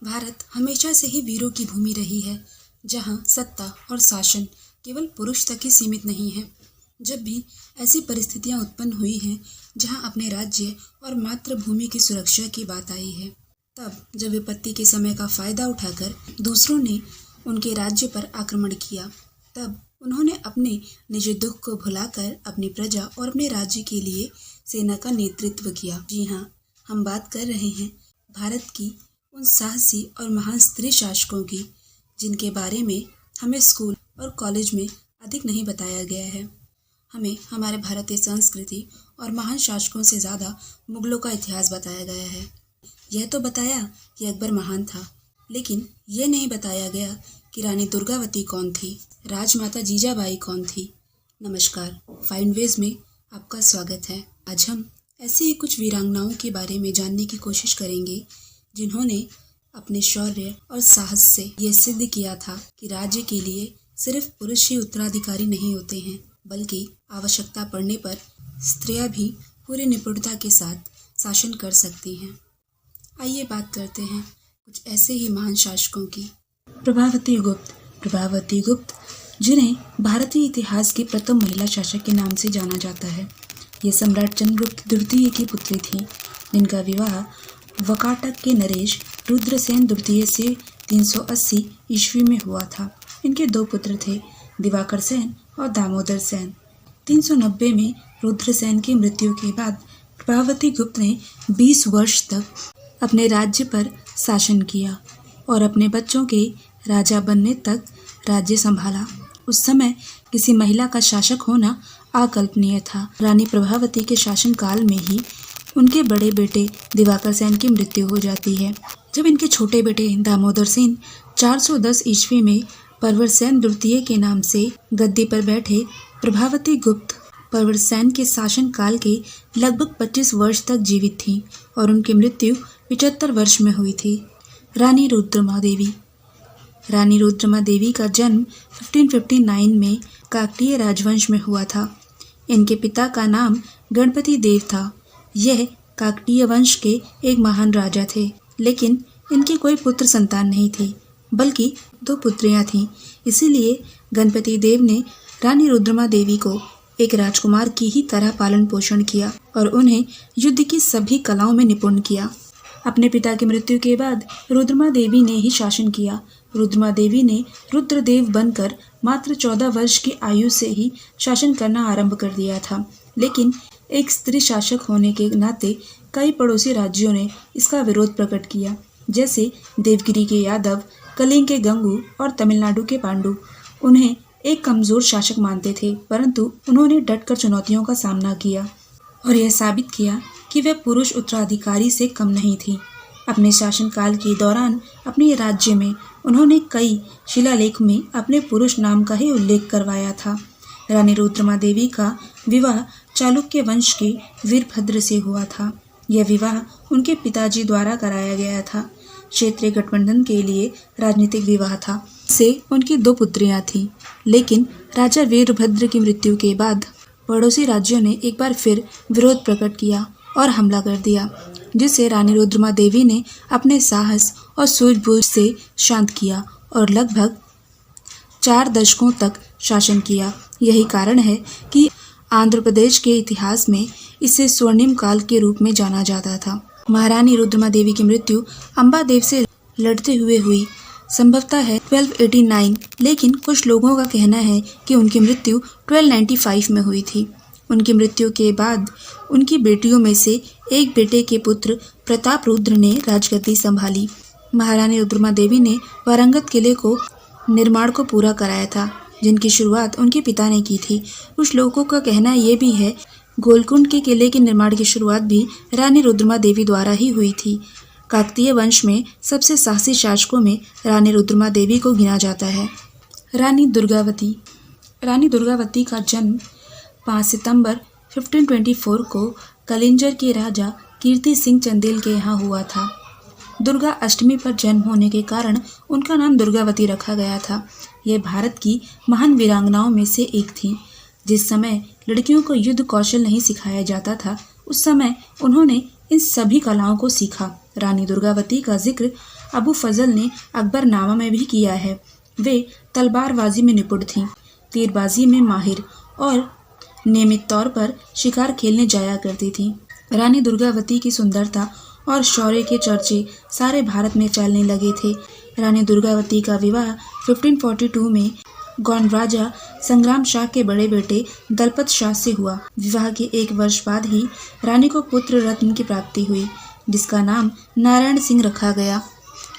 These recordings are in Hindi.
भारत हमेशा से ही वीरों की भूमि रही है, जहां सत्ता और शासन केवल पुरुष तक ही सीमित नहीं है। जब भी ऐसी परिस्थितियां उत्पन्न हुई हैं, जहां अपने राज्य और मातृभूमि की सुरक्षा की बात आई है, तब जब विपत्ति के समय का फायदा उठाकर दूसरों ने उनके राज्य पर आक्रमण किया, तब उन्होंने अपने निजी दुख को भुलाकर अपनी प्रजा और अपने राज्य के लिए सेना का नेतृत्व किया। जी हाँ, हम बात कर रहे हैं भारत की उन साहसी और महान स्त्री शासकों की, जिनके बारे में हमें स्कूल और कॉलेज में अधिक नहीं बताया गया है। हमें हमारे भारतीय संस्कृति और महान शासकों से ज़्यादा मुगलों का इतिहास बताया गया है। यह तो बताया कि अकबर महान था, लेकिन यह नहीं बताया गया कि रानी दुर्गावती कौन थी, राजमाता जीजाबाई कौन थी। नमस्कार, फाइंड वेज में आपका स्वागत है। आज हम ऐसी ही कुछ वीरांगनाओं के बारे में जानने की कोशिश करेंगे, जिन्होंने अपने शौर्य और साहस से यह सिद्ध किया था कि राज्य के लिए सिर्फ पुरुष ही उत्तराधिकारी नहीं होते हैं, बल्कि आवश्यकता पड़ने पर स्त्रियां भी पूरी निपुणता के साथ शासन कर सकती हैं। आइए बात करते हैं कुछ ऐसे ही महान शासकों की। प्रभावती गुप्त, जिन्हें भारतीय इतिहास की प्रथम महिला शासक के नाम से जाना जाता है। ये सम्राट चंद्रगुप्त द्वितीय की पुत्री थी, जिनका विवाह वाकाटक के नरेश रुद्रसेन द्वितीय से 380 ईस्वी में हुआ था। इनके दो पुत्र थे, दिवाकर सेन और दामोदर सेन। 390 में रुद्रसेन की मृत्यु के बाद प्रभावती गुप्त ने 20 वर्ष तक अपने राज्य पर शासन किया और अपने बच्चों के राजा बनने तक राज्य संभाला। उस समय किसी महिला का शासक होना अकल्पनीय था। रानी प्रभावती के शासनकाल में ही उनके बड़े बेटे दिवाकर सेन की मृत्यु हो जाती है। जब इनके छोटे बेटे दामोदर सेन 410 ईस्वी में परवरसेन द्वितीय के नाम से गद्दी पर बैठे, प्रभावती गुप्त परवरसेन के शासनकाल के लगभग 25 वर्ष तक जीवित थीं और उनकी मृत्यु 75 वर्ष में हुई थी। रानी रुद्रमा देवी का जन्म 1559 में काकतीय राजवंश में हुआ था। इनके पिता का नाम गणपति देव था। यह काकतीय वंश के एक महान राजा थे, लेकिन इनकी कोई पुत्र संतान नहीं थी, बल्कि 2 पुत्रियां थीं। इसीलिए गणपति देव ने रानी रुद्रमा देवी को एक राजकुमार की ही तरह पालन पोषण किया और उन्हें युद्ध की सभी कलाओं में निपुण किया। अपने पिता की मृत्यु के बाद रुद्रमा देवी ने ही शासन किया। रुद्रमा देवी ने रुद्रदेव बनकर मात्र 14 वर्ष की आयु से ही शासन करना आरंभ कर दिया था, लेकिन एक स्त्री शासक होने के नाते कई पड़ोसी राज्यों ने इसका विरोध प्रकट किया, जैसे देवगिरी के यादव, कलिंग के गंगू और तमिलनाडु के पांडु। उन्हें एक कमजोर शासक मानते थे, परंतु उन्होंने डटकर चुनौतियों का सामना किया और यह साबित किया कि वे पुरुष उत्तराधिकारी से कम नहीं थी। अपने शासनकाल के दौरान अपने राज्य में उन्होंने कई शिलालेख में अपने पुरुष नाम का ही उल्लेख करवाया था। रानी रुद्रमा देवी का विवाह चालुक्य वंश के वीरभद्र से हुआ था। यह विवाह उनके पिताजी द्वारा कराया गया था। क्षेत्रीय गठबंधन के लिए राजनीतिक विवाह था। से उनकी 2 पुत्रियां थीं, लेकिन राजा वीरभद्र की मृत्यु के बाद पड़ोसी राज्यों ने एक बार फिर विरोध प्रकट किया और हमला कर दिया, जिसे रानी रुद्रमा देवी ने अपने साहस और सूझबूझ से शांत किया और लगभग 4 दशकों तक शासन किया। यही कारण है कि आंध्र प्रदेश के इतिहास में इसे स्वर्णिम काल के रूप में जाना जाता था। महारानी रुद्रमा देवी की मृत्यु अंबादेव से लड़ते हुए हुई, संभवतः है 1289, लेकिन कुछ लोगों का कहना है कि उनकी मृत्यु 1295 में हुई थी। उनकी मृत्यु के बाद उनकी बेटियों में से एक बेटे के पुत्र प्रताप रुद्र ने राजगद्दी संभाली। महारानी रुद्रमा देवी ने वारंगत किले को निर्माण को पूरा कराया था, जिनकी शुरुआत उनके पिता ने की थी। कुछ लोगों का कहना यह भी है गोलकुंड के किले के निर्माण की शुरुआत भी रानी रुद्रमा देवी द्वारा ही हुई थी। काकतीय वंश में सबसे साहसी शासकों में रानी रुद्रमा देवी को गिना जाता है। रानी दुर्गावती का जन्म 5 सितंबर 1524 को कलिंजर के राजा कीर्ति सिंह चंदेल के यहाँ हुआ था। दुर्गा अष्टमी पर जन्म होने के कारण उनका नाम दुर्गावती रखा गया था। यह भारत की महान वीरांगनाओं में से एक थी। जिस समय लड़कियों को युद्ध कौशल नहीं सिखाया जाता था, उस समय उन्होंने इन सभी कलाओं को सीखा। रानी दुर्गावती का जिक्र अबू फजल ने अकबरनामा में भी किया है। वे तलवारबाजी में निपुण थीं, तीरबाजी में माहिर और नियमित तौर पर शिकार खेलने जाया करती थीं। रानी दुर्गावती की सुंदरता और शौर्य के चर्चे सारे भारत में फैलने लगे थे। रानी दुर्गावती का विवाह 1542 में गौंड राजा संग्राम शाह के बड़े बेटे दलपत शाह से हुआ। विवाह के 1 वर्ष बाद ही रानी को पुत्र रत्न की प्राप्ति हुई, जिसका नाम नारायण सिंह रखा गया।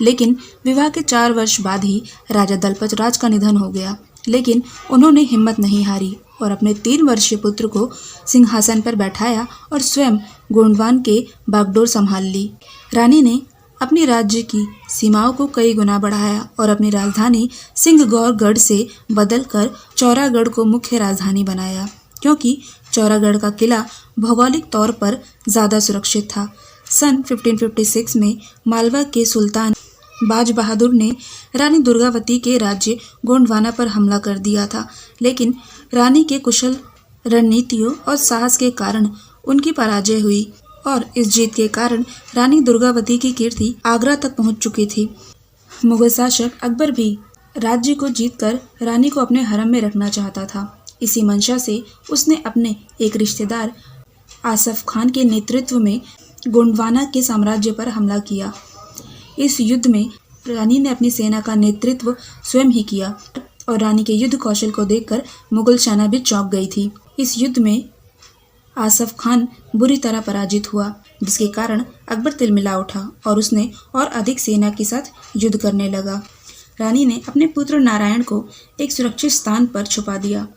लेकिन विवाह के 4 वर्ष बाद ही राजा दलपत राज का निधन हो गया। लेकिन उन्होंने हिम्मत नहीं हारी और अपने 3 वर्षीय पुत्र को सिंहासन पर बैठाया और स्वयं गोंडवान के बागडोर संभाल ली। रानी ने अपने राज्य की सीमाओं को कई गुना बढ़ाया और अपनी राजधानी सिंहगौरगढ़ से बदलकर चौरागढ़ को मुख्य राजधानी बनाया, क्योंकि चौरागढ़ का किला भौगोलिक तौर पर ज़्यादा सुरक्षित था। सन 1556 में मालवा के सुल्तान बाज बहादुर ने रानी दुर्गावती के राज्य गोंडवाना पर हमला कर दिया था, लेकिन रानी के कुशल रणनीतियों और साहस के कारण उनकी पराजय हुई और इस जीत के कारण रानी दुर्गावती की कीर्ति आगरा तक पहुंच चुकी थी। मुगल शासक अकबर भी राज्य को जीतकर रानी को अपने हरम में रखना चाहता था। इसी मंशा से उसने अपने एक रिश्तेदार आसफ खान के नेतृत्व में गोंडवाना के साम्राज्य पर हमला किया। इस युद्ध में रानी ने अपनी सेना का नेतृत्व स्वयं ही किया और रानी के युद्ध कौशल को देखकर मुगल सेना भी चौंक गई थी। इस युद्ध में आसफ खान बुरी तरह पराजित हुआ, जिसके कारण अकबर तिलमिला उठा और उसने और अधिक सेना के साथ युद्ध करने लगा। रानी ने अपने पुत्र नारायण को एक सुरक्षित स्थान पर छुपा दिया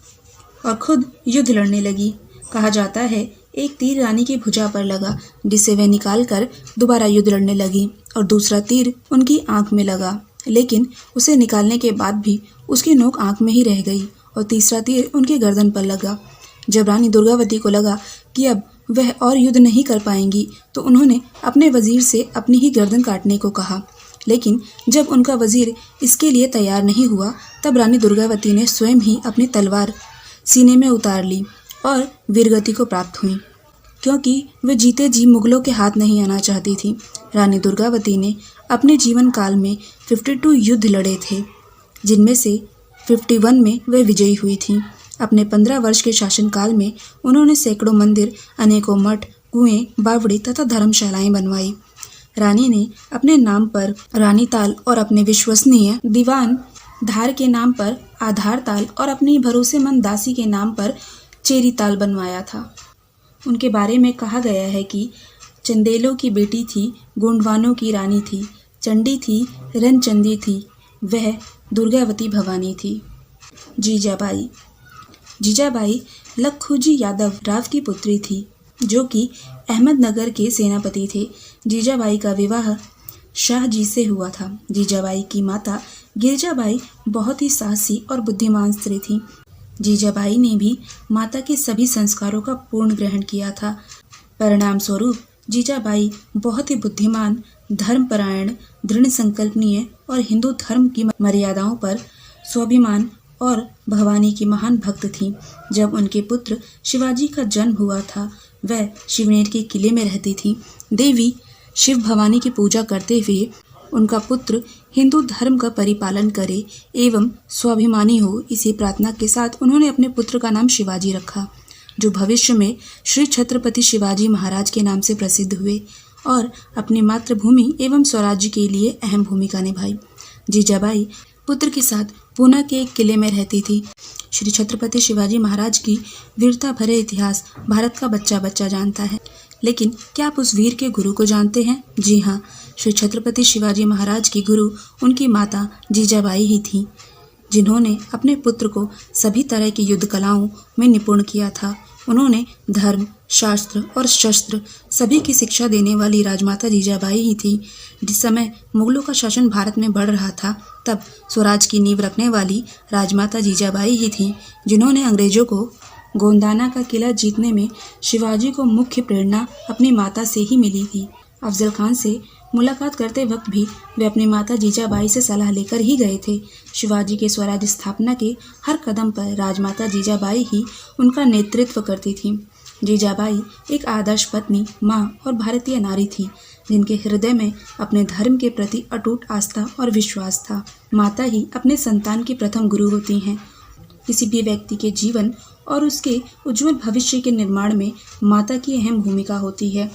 और खुद युद्ध लड़ने लगी। कहा जाता है एक तीर रानी की भुजा पर लगा, जिसे वह निकालकर दोबारा युद्ध लड़ने लगी और दूसरा तीर उनकी आंख में लगा, लेकिन उसे निकालने के बाद भी उसकी नोक आंख में ही रह गई और तीसरा तीर उनकी गर्दन पर लगा। जब रानी दुर्गावती को लगा कि अब वह और युद्ध नहीं कर पाएंगी, तो उन्होंने अपने वजीर से अपनी ही गर्दन काटने को कहा, लेकिन जब उनका वजीर इसके लिए तैयार नहीं हुआ, तब रानी दुर्गावती ने स्वयं ही अपनी तलवार सीने में उतार ली और वीरगति को प्राप्त हुई, क्योंकि वे जीते जी मुगलों के हाथ नहीं आना चाहती थी। रानी दुर्गावती ने अपने जीवन काल में 52 युद्ध लड़े थे, जिनमें से 51 में वे विजयी हुई थीं। अपने 15 वर्ष के शासनकाल में उन्होंने सैकड़ों मंदिर, अनेकों मठ, कुएं, बावड़ी तथा धर्मशालाएं बनवाई। रानी ने अपने नाम पर रानी ताल और अपने विश्वसनीय दीवान धार के नाम पर आधार ताल और अपनी भरोसेमंद दासी के नाम पर चेरी ताल बनवाया था। उनके बारे में कहा गया है कि चंदेलों की बेटी थी, गोंडवानों की रानी थी, चंडी थी, रनचंदी थी, वह दुर्गावती भवानी थी। जीजाबाई लखुजी यादव राव की पुत्री थी, जो कि अहमदनगर के सेनापति थे। जीजाबाई का विवाह शाहजी से हुआ था। जीजाबाई की माता गिरजाबाई बहुत ही साहसी और बुद्धिमान स्त्री थी। जीजाबाई ने भी माता के सभी संस्कारों का पूर्ण ग्रहण किया था। परिणाम स्वरूप जीजाबाई बहुत ही बुद्धिमान, धर्मपरायण, दृढ़ संकल्पनीय और हिंदू धर्म की मर्यादाओं पर स्वाभिमान और भवानी की महान भक्त थीं। जब उनके पुत्र शिवाजी का जन्म हुआ था, वह शिवनेर के किले में रहती थी। देवी शिव भवानी की पूजा करते हुए उनका पुत्र हिंदू धर्म का परिपालन करे एवं स्वाभिमानी हो, इसी प्रार्थना के साथ उन्होंने अपने पुत्र का नाम शिवाजी रखा, जो भविष्य में श्री छत्रपति शिवाजी महाराज के नाम से प्रसिद्ध हुए और अपनी मातृभूमि एवं स्वराज्य के लिए अहम भूमिका निभाई। जीजाबाई पुत्र के साथ पूना के एक किले में रहती थी। श्री छत्रपति शिवाजी महाराज की वीरता भरे इतिहास भारत का बच्चा बच्चा जानता है, लेकिन क्या आप उस वीर के गुरु को जानते हैं? जी हाँ, श्री छत्रपति शिवाजी महाराज की गुरु उनकी माता जीजाबाई ही थी, जिन्होंने अपने पुत्र को सभी तरह की युद्ध कलाओं में निपुण किया था। उन्होंने धर्म, शास्त्र और शस्त्र सभी की शिक्षा देने वाली राजमाता जीजाबाई ही थी। जिस समय मुगलों का शासन भारत में बढ़ रहा था, तब स्वराज की नींव रखने वाली राजमाता जीजाबाई ही थी, जिन्होंने अंग्रेजों को गोंदाना का किला जीतने में शिवाजी को मुख्य प्रेरणा अपनी माता से ही मिली थी। अफजल खान से मुलाकात करते वक्त भी वे अपनी माता जीजाबाई से सलाह लेकर ही गए थे। शिवाजी के स्वराज स्थापना के हर कदम पर राजमाता जीजाबाई ही उनका नेतृत्व करती थी। जीजाबाई एक आदर्श पत्नी, माँ और भारतीय नारी थी। जिनके हृदय में अपने धर्म के प्रति अटूट आस्था और विश्वास था। माता ही अपने संतान की प्रथम गुरु होती हैं। किसी भी व्यक्ति के जीवन और उसके उज्जवल भविष्य के निर्माण में माता की अहम भूमिका होती है।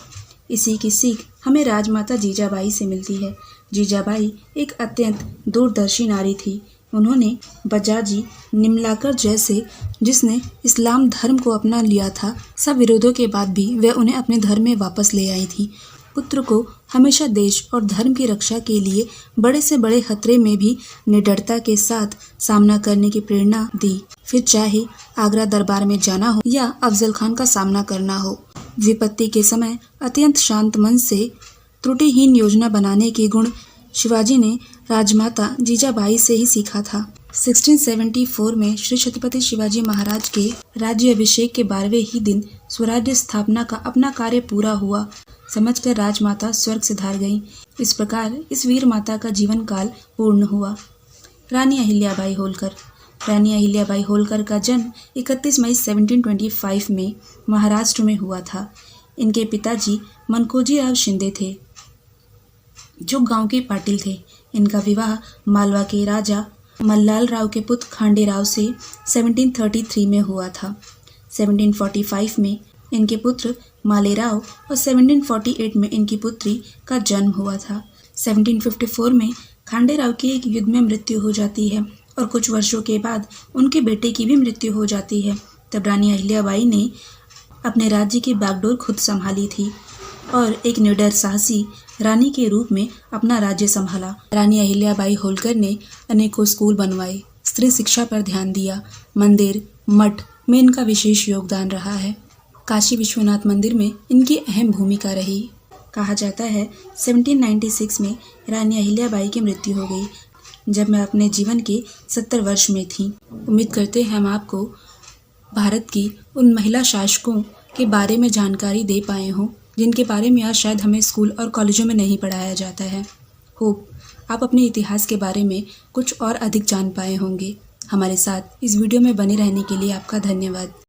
इसी की सीख हमें राजमाता जीजाबाई से मिलती है। जीजाबाई एक अत्यंत दूरदर्शी नारी थी। उन्होंने बजाजी निमलाकर जैसे जिसने इस्लाम धर्म को अपना लिया था, सब विरोधों के बाद भी वह उन्हें अपने धर्म में वापस ले आई थी। पुत्र को हमेशा देश और धर्म की रक्षा के लिए बड़े से बड़े खतरे में भी निडरता के साथ सामना करने की प्रेरणा दी, फिर चाहे आगरा दरबार में जाना हो या अफजल खान का सामना करना हो। विपत्ति के समय अत्यंत शांत मन से त्रुटिहीन योजना बनाने के गुण शिवाजी ने राजमाता जीजाबाई से ही सीखा था। 1674 में श्री छत्रपति शिवाजी महाराज के राज्य अभिषेक के 12वें ही दिन स्वराज्य स्थापना का अपना कार्य पूरा हुआ समझकर राजमाता स्वर्ग से धार गईं। इस प्रकार इस वीर माता का जीवन काल पूर्ण हुआ। रानी अहिल्याबाई होलकर। रानी अहिल्याबाई होलकर का जन्म 31 मई 1725 में महाराष्ट्र में हुआ था। इनके पिताजी मनकोजीराव शिंदे थे, जो गांव के पाटिल थे। इनका विवाह मालवा के राजा मल्लाल राव के पुत्र खांडेराव से 1733 में हुआ था। 1745 में इनके पुत्र मालेराव और 1748 में इनकी पुत्री का जन्म हुआ था। 1754 में खांडेराव की एक युद्ध में मृत्यु हो जाती है और कुछ वर्षों के बाद उनके बेटे की भी मृत्यु हो जाती है। तब रानी अहिल्याबाई ने अपने राज्य की बागडोर खुद संभाली थी और एक निडर साहसी रानी के रूप में अपना राज्य संभाला। रानी अहिल्याबाई होलकर ने अनेकों स्कूल बनवाए, स्त्री शिक्षा पर ध्यान दिया, मंदिर मठ में इनका विशेष योगदान रहा है। काशी विश्वनाथ मंदिर में इनकी अहम भूमिका रही। कहा जाता है 1796 में रानी अहिल्याबाई की मृत्यु हो गई, जब मैं अपने जीवन के 70 वर्ष में थी। उम्मीद करते हैं हम आपको भारत की उन महिला शासकों के बारे में जानकारी दे पाए हों, जिनके बारे में आज शायद हमें स्कूल और कॉलेजों में नहीं पढ़ाया जाता है। होप आप अपने इतिहास के बारे में कुछ और अधिक जान पाए होंगे। हमारे साथ इस वीडियो में बने रहने के लिए आपका धन्यवाद।